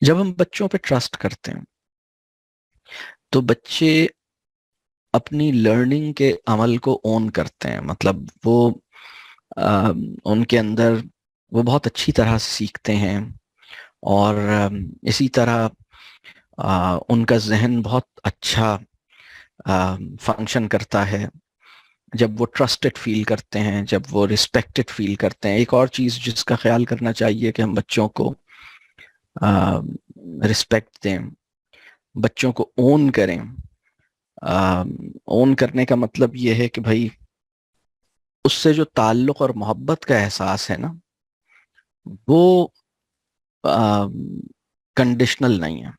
جب ہم بچوں پہ ٹرسٹ کرتے ہیں تو بچے اپنی لرننگ کے عمل کو اون کرتے ہیں. مطلب وہ ان کے اندر وہ بہت اچھی طرح سے سیکھتے ہیں، اور اسی طرح ان کا ذہن بہت اچھا فنکشن کرتا ہے جب وہ ٹرسٹڈ فیل کرتے ہیں، جب وہ رسپیکٹڈ فیل کرتے ہیں. ایک اور چیز جس کا خیال کرنا چاہیے کہ ہم بچوں کو رسپیکٹ دیں، بچوں کو اون کریں. اون کرنے کا مطلب یہ ہے کہ بھائی اس سے جو تعلق اور محبت کا احساس ہے نا، وہ کنڈیشنل نہیں ہے،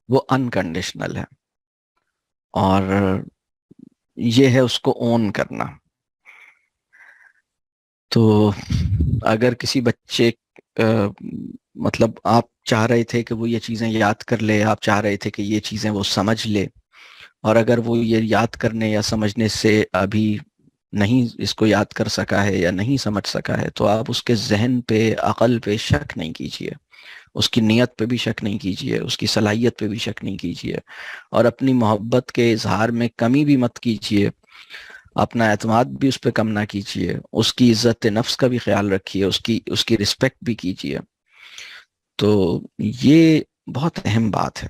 وہ انکنڈیشنل ہے. اور یہ ہے اس کو اون کرنا. تو اگر کسی بچے مطلب آپ چاہ رہے تھے کہ وہ یہ چیزیں یاد کر لے، آپ چاہ رہے تھے کہ یہ چیزیں وہ سمجھ لے، اور اگر وہ یہ یاد کرنے یا سمجھنے سے ابھی نہیں اس کو یاد کر سکا ہے یا نہیں سمجھ سکا ہے، تو آپ اس کے ذہن پہ، عقل پہ شک نہیں کیجیے، اس کی نیت پہ بھی شک نہیں کیجیے، اس کی صلاحیت پہ بھی شک نہیں کیجیے، اور اپنی محبت کے اظہار میں کمی بھی مت کیجیے. اپنا اعتماد بھی اس پہ کم نہ کیجیے، اس کی عزت نفس کا بھی خیال رکھیے، اس کی رسپیکٹ بھی کیجیے. تو یہ بہت اہم بات ہے.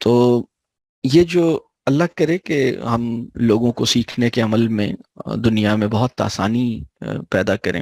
تو یہ جو اللہ کرے کہ ہم لوگوں کو سیکھنے کے عمل میں دنیا میں بہت آسانی پیدا کریں.